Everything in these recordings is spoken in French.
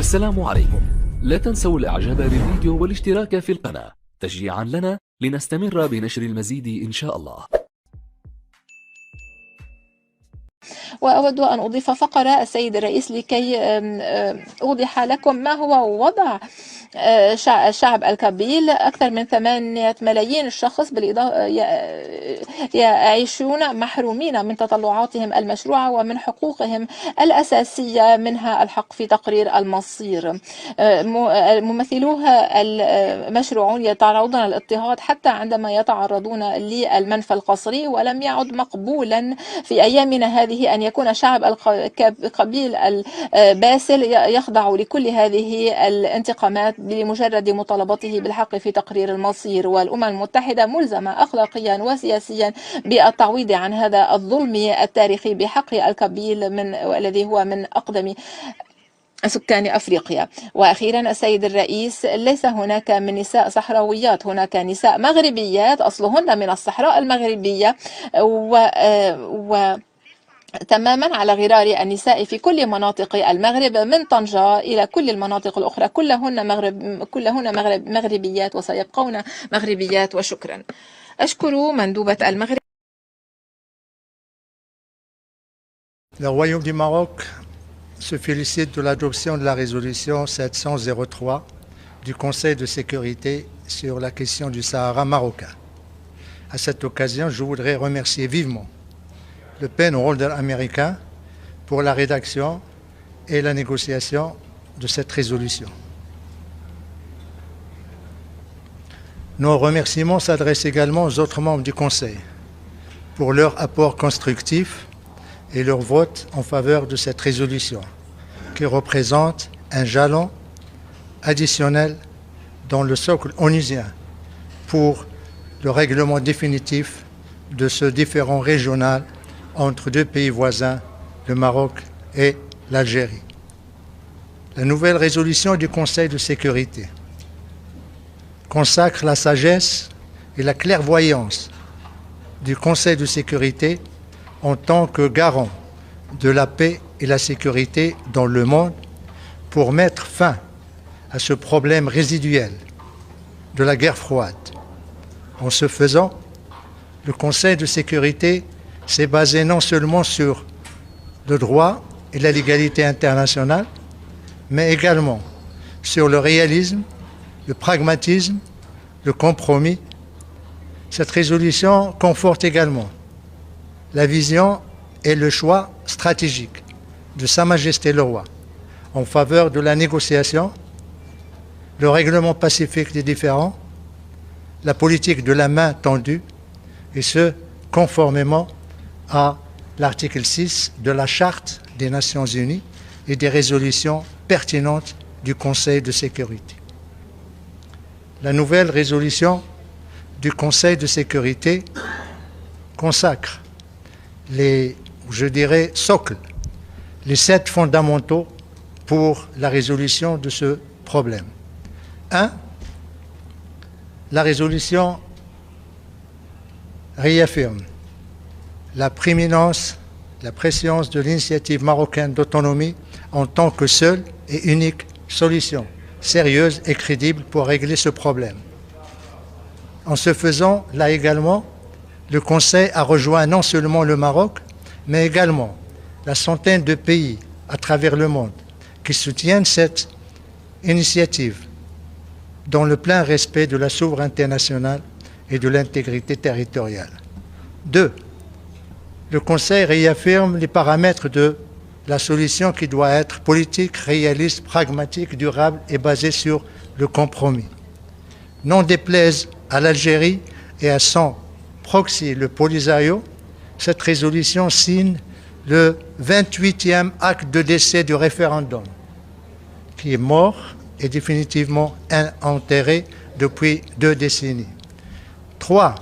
السلام عليكم. لا تنسوا الاعجاب بالفيديو والاشتراك في القناة تشجيعا لنا لنستمر بنشر المزيد إن شاء الله. وأود أن أضيف فقرة السيد الرئيس لكي أوضح لكم ما هو وضع الشعب الكابيل. أكثر من 8 ملايين شخص يعيشون محرومين من تطلعاتهم المشروعة ومن حقوقهم الأساسية، منها الحق في تقرير المصير. ممثلوها المشروعون يتعرضون للاضطهاد حتى عندما يتعرضون للمنفى القسري، ولم يعد مقبولا في أيامنا هذه أن يكون شعب القبيل الباسل يخضع لكل هذه الانتقامات لمجرد مطالبته بالحق في تقرير المصير. والأمم المتحدة ملزمة أخلاقيا وسياسيا بالتعويض عن هذا الظلم التاريخي بحق القبيل الذي هو من أقدم سكان أفريقيا. وأخيرا السيد الرئيس، ليس هناك من نساء صحراويات، هناك نساء مغربيات أصلهن من الصحراء المغربية تماما على غرار النساء في كل مناطق المغرب من طنجة إلى كل المناطق الأخرى، كلهن مغربيات وسيبقون مغربيات. وشكرا. أشكر مندوبة المغرب. Le Royaume du Maroc se félicite de l'adoption de la résolution 700-03 du Conseil de sécurité sur la question du Sahara marocain. À cette occasion, je voudrais remercier vivement le Pen Holder américain pour la rédaction et la négociation de cette résolution. Nos remerciements s'adressent également aux autres membres du Conseil pour leur apport constructif et leur vote en faveur de cette résolution, qui représente un jalon additionnel dans le socle onusien pour le règlement définitif de ce différend régional entre deux pays voisins, le Maroc et l'Algérie. La nouvelle résolution du Conseil de sécurité consacre la sagesse et la clairvoyance du Conseil de sécurité en tant que garant de la paix et la sécurité dans le monde pour mettre fin à ce problème résiduel de la guerre froide. En ce faisant, le Conseil de sécurité s'est basé non seulement sur le droit et la légalité internationale, mais également sur le réalisme, le pragmatisme, le compromis. Cette résolution conforte également la vision et le choix stratégique de Sa Majesté le Roi en faveur de la négociation, le règlement pacifique des différends, la politique de la main tendue, et ce, conformément à l'article 6 de la Charte des Nations Unies et des résolutions pertinentes du Conseil de sécurité. La nouvelle résolution du Conseil de sécurité consacre les, socles, les 7 fondamentaux pour la résolution de ce problème. 1. La résolution réaffirme la prééminence, la préscience de l'initiative marocaine d'autonomie en tant que seule et unique solution sérieuse et crédible pour régler ce problème. En ce faisant, là également, le Conseil a rejoint non seulement le Maroc, mais également la centaine de pays à travers le monde qui soutiennent cette initiative dans le plein respect de la souveraineté nationale et de l'intégrité territoriale. 2. Le Conseil réaffirme les paramètres de la solution qui doit être politique, réaliste, pragmatique, durable et basée sur le compromis. N'en déplaise à l'Algérie et à son proxy, le Polisario, cette résolution signe le 28e acte de décès du référendum, qui est mort et définitivement enterré depuis 2 décennies. 3.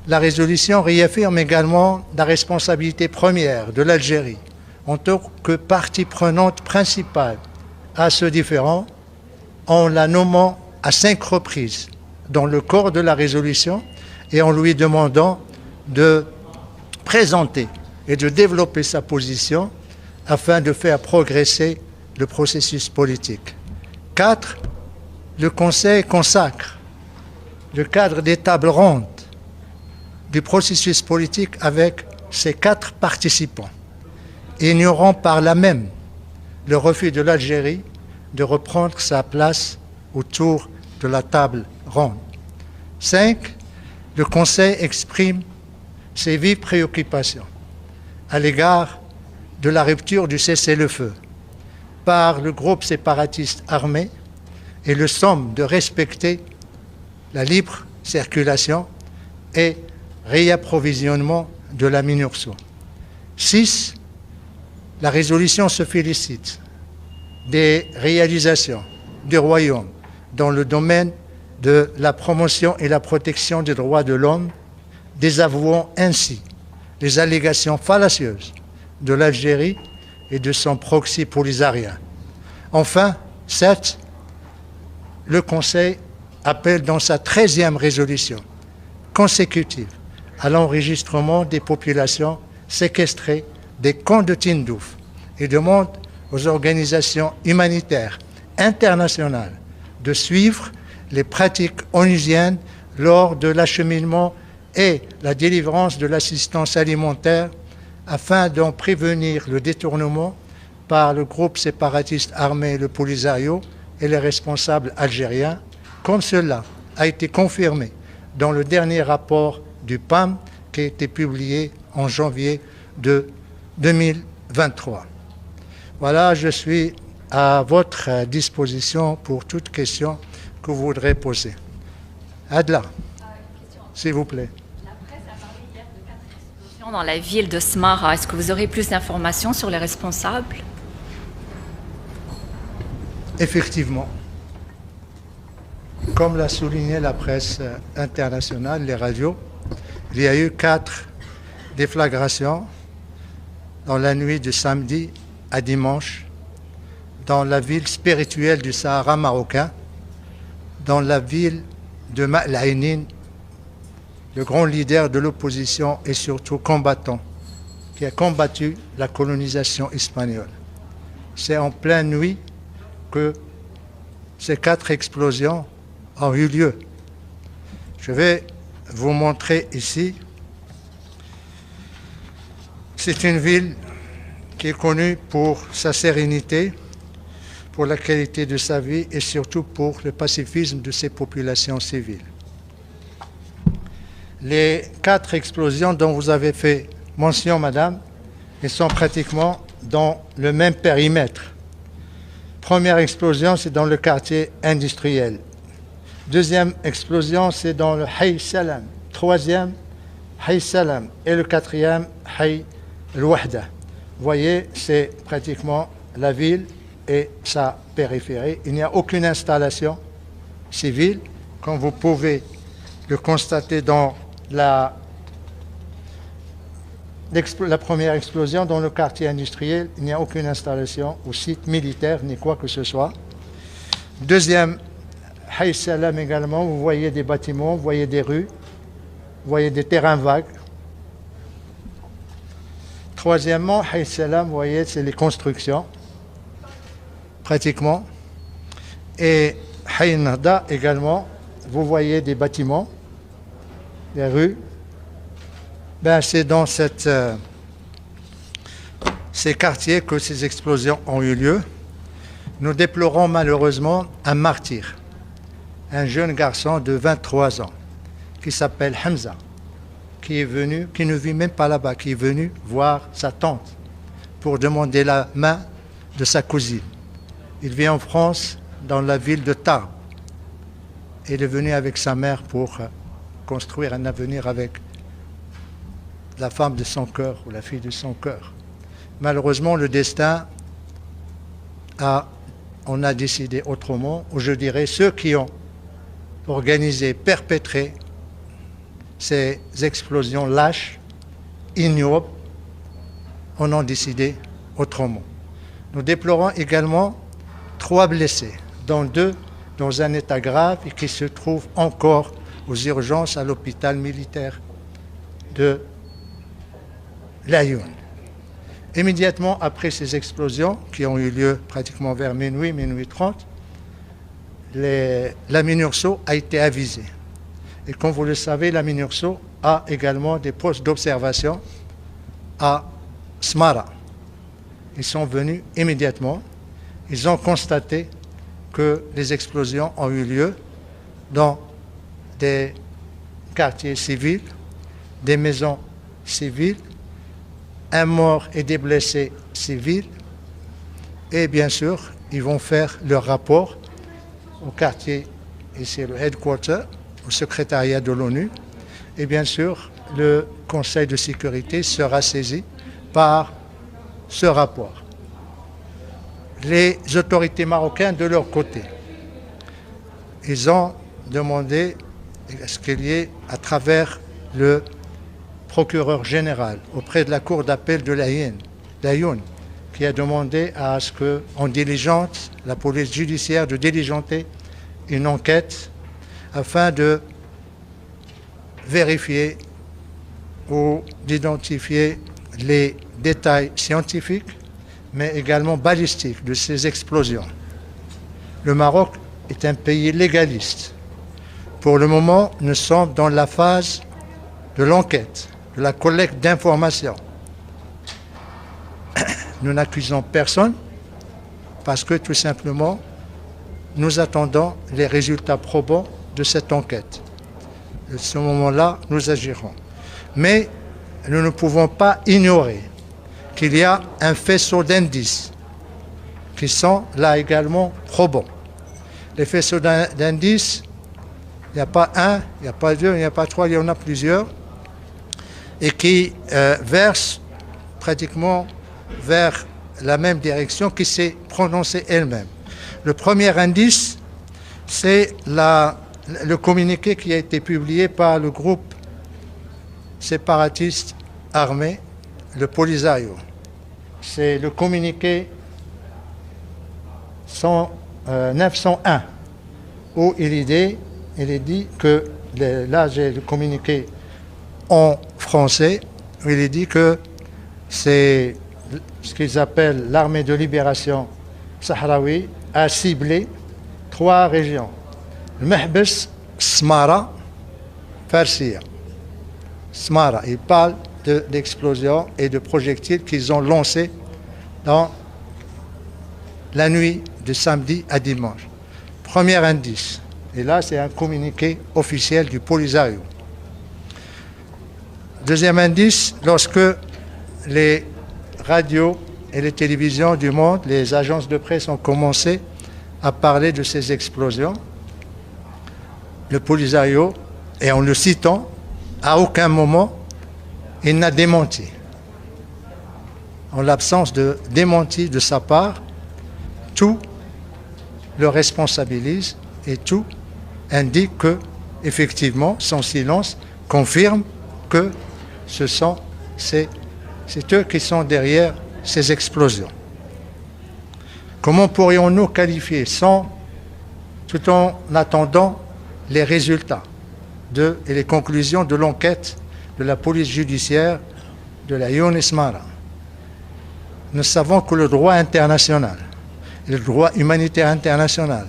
La résolution réaffirme également la responsabilité première de l'Algérie en tant que partie prenante principale à ce différend, en la nommant à 5 reprises dans le corps de la résolution et en lui demandant de présenter et de développer sa position afin de faire progresser le processus politique. 4. Le Conseil consacre le cadre des tables rondes du processus politique avec ses 4 participants, ignorant par là même le refus de l'Algérie de reprendre sa place autour de la table ronde. 5. Le Conseil exprime ses vives préoccupations à l'égard de la rupture du cessez-le-feu par le groupe séparatiste armé et le somme de respecter la libre circulation et réapprovisionnement de la MINURSO. 6. La résolution se félicite des réalisations du Royaume dans le domaine de la promotion et la protection des droits de l'homme, désavouant ainsi les allégations fallacieuses de l'Algérie et de son proxy polisarien. Enfin, 7. Le Conseil appelle dans sa 13e résolution consécutive à l'enregistrement des populations séquestrées des camps de Tindouf et demande aux organisations humanitaires internationales de suivre les pratiques onusiennes lors de l'acheminement et la délivrance de l'assistance alimentaire afin d'en prévenir le détournement par le groupe séparatiste armé le Polisario et les responsables algériens, comme cela a été confirmé dans le dernier rapport du PAM qui a été publié en janvier de 2023. Voilà, je suis à votre disposition pour toute question que vous voudrez poser. Adla, s'il vous plaît. La presse a parlé hier de 4 explosions dans la ville de Smara. Est-ce que vous aurez plus d'informations sur les responsables? Effectivement. Comme l'a souligné la presse internationale, les radios, il y a eu 4 déflagrations dans la nuit de samedi à dimanche dans la ville spirituelle du Sahara marocain, dans la ville de Ma'laïnin, le grand leader de l'opposition et surtout combattant, qui a combattu la colonisation espagnole. C'est en pleine nuit que ces 4 explosions ont eu lieu. Je vais vous montrer ici. C'est une ville qui est connue pour sa sérénité, pour la qualité de sa vie et surtout pour le pacifisme de ses populations civiles. Les 4 explosions dont vous avez fait mention, madame, elles sont pratiquement dans le même périmètre. Première explosion, c'est dans le quartier industriel. Deuxième explosion, c'est dans le Hay Salam. Troisième, Hay Salam. Et le 4e, Hay El-Wahda. Vous voyez, c'est pratiquement la ville et sa périphérie. Il n'y a aucune installation civile, comme vous pouvez le constater dans la première explosion dans le quartier industriel. Il n'y a aucune installation ou site militaire ni quoi que ce soit. Deuxième, Hay Salam également, vous voyez des bâtiments, vous voyez des rues, vous voyez des terrains vagues. Troisièmement, Hay Salam, vous voyez, c'est les constructions, pratiquement. Et Hay Nahda également, vous voyez des bâtiments, des rues. Ben, c'est dans ces quartiers que ces explosions ont eu lieu. Nous déplorons malheureusement un martyr, un jeune garçon de 23 ans qui s'appelle Hamza, qui est venu, qui ne vit même pas là-bas, qui est venu voir sa tante pour demander la main de sa cousine. Il vit en France, dans la ville de Tarbes. Il est venu avec sa mère pour construire un avenir avec la femme de son cœur ou la fille de son cœur. Malheureusement, le destin on a décidé autrement, ou je dirais ceux qui ont organisé, perpétré ces explosions lâches, ignobles, on a décidé autrement. Nous déplorons également 3 blessés, dont 2 dans un état grave et qui se trouvent encore aux urgences à l'hôpital militaire de l'Ayoun. Immédiatement après ces explosions, qui ont eu lieu pratiquement vers minuit, minuit 30, la MINURSO a été avisée. Et comme vous le savez, la MINURSO a également des postes d'observation à Smara. Ils sont venus immédiatement. Ils ont constaté que les explosions ont eu lieu dans des quartiers civils, des maisons civiles, un mort et des blessés civils. Et bien sûr, ils vont faire leur rapport au quartier, ici le headquarter, au secrétariat de l'ONU. Et bien sûr, le Conseil de sécurité sera saisi par ce rapport. Les autorités marocaines, de leur côté, ils ont demandé à ce qu'il y ait, à travers le procureur général, auprès de la cour d'appel de l'Aïn, qui a demandé à ce qu'on diligente, la police judiciaire de diligenter une enquête afin de vérifier ou d'identifier les détails scientifiques, mais également balistiques de ces explosions. Le Maroc est un pays légaliste. Pour le moment, nous sommes dans la phase de l'enquête, de la collecte d'informations. Nous n'accusons personne parce que tout simplement, nous attendons les résultats probants de cette enquête. À ce moment-là, nous agirons. Mais nous ne pouvons pas ignorer qu'il y a un faisceau d'indices qui sont là également probants. Les faisceaux d'indices, il n'y a pas un, il n'y a pas deux, il n'y a pas trois, il y en a plusieurs, et qui versent pratiquement vers la même direction qui s'est prononcée elle-même. Le premier indice, c'est le communiqué qui a été publié par le groupe séparatiste armé, le Polisario. C'est le communiqué 901, où il est dit que, là j'ai le communiqué en français, où il est dit que c'est ce qu'ils appellent l'armée de libération sahraoui a ciblé 3 régions. Le Mehbes, Smara, Farsiya. Smara, ils parlent d'explosions et de projectiles qu'ils ont lancés dans la nuit de samedi à dimanche. Premier indice. Et là, c'est un communiqué officiel du Polisario. Deuxième indice, lorsque les radios et les télévisions du monde, les agences de presse ont commencé à parler de ces explosions, le Polisario, et en le citant, à aucun moment, il n'a démenti. En l'absence de démenti de sa part, tout le responsabilise et tout indique que, effectivement, son silence confirme que c'est eux qui sont derrière ces explosions. Comment pourrions-nous qualifier tout en attendant les résultats et les conclusions de l'enquête de la police judiciaire de la Smara? Nous savons que le droit international, le droit humanitaire international,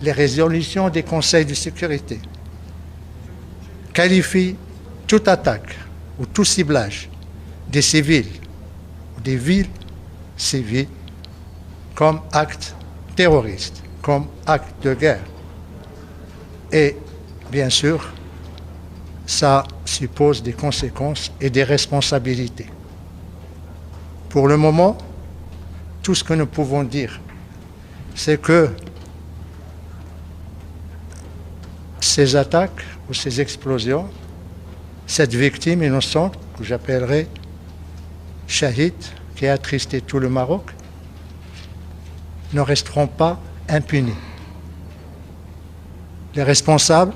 les résolutions des conseils de sécurité qualifient toute attaque ou tout ciblage des civils ou des villes civiles comme acte terroriste, comme acte de guerre. Et bien sûr, ça suppose des conséquences et des responsabilités. Pour le moment, tout ce que nous pouvons dire, c'est que ces attaques ou ces explosions, cette victime innocente, que j'appellerai Shahid, qui a attristé tout le Maroc, ne resteront pas impunis. Les responsables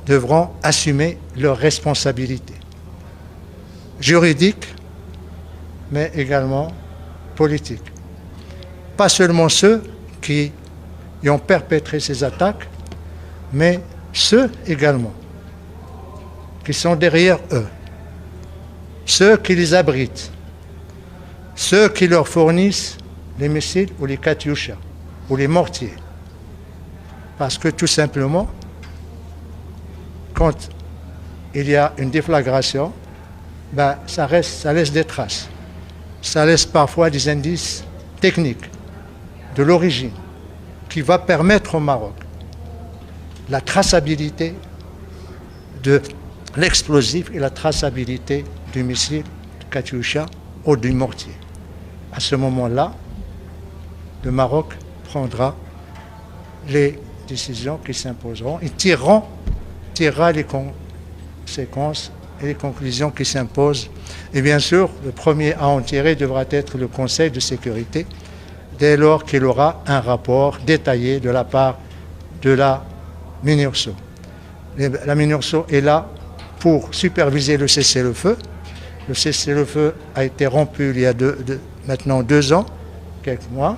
devront assumer leurs responsabilités juridiques, mais également politiques. Pas seulement ceux qui ont perpétré ces attaques, mais ceux également qui sont derrière eux, ceux qui les abritent, ceux qui leur fournissent les missiles ou les Katyusha ou les mortiers. Parce que tout simplement, quand il y a une déflagration, ben, ça laisse des traces. Ça laisse parfois des indices techniques de l'origine qui va permettre au Maroc la traçabilité de l'explosif et la traçabilité du missile Katyusha ou du mortier. À ce moment-là, le Maroc prendra les décisions qui s'imposeront et tirera les conséquences et les conclusions qui s'imposent. Et bien sûr, le premier à en tirer devra être le Conseil de sécurité, dès lors qu'il aura un rapport détaillé de la part de la MINURSO. La MINURSO est là pour superviser le cessez-le-feu. Le cessez-le-feu a été rompu il y a maintenant 2 ans, quelques mois.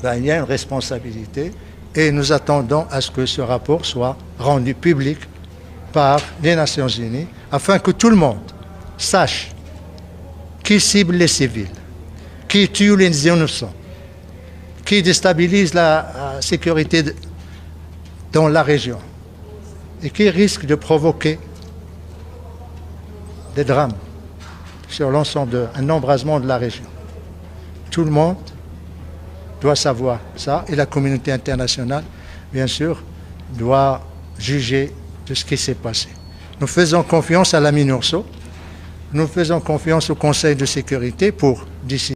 Ben, il y a une responsabilité et nous attendons à ce que ce rapport soit rendu public par les Nations Unies afin que tout le monde sache qui cible les civils, qui tue les innocents, qui déstabilise la sécurité dans la région et qui risque de provoquer des drames sur l'ensemble d'un embrasement de la région. Tout le monde doit savoir ça et la communauté internationale, bien sûr, doit juger de ce qui s'est passé. Nous faisons confiance à la MINURSO, nous faisons confiance au Conseil de sécurité pour, d'ici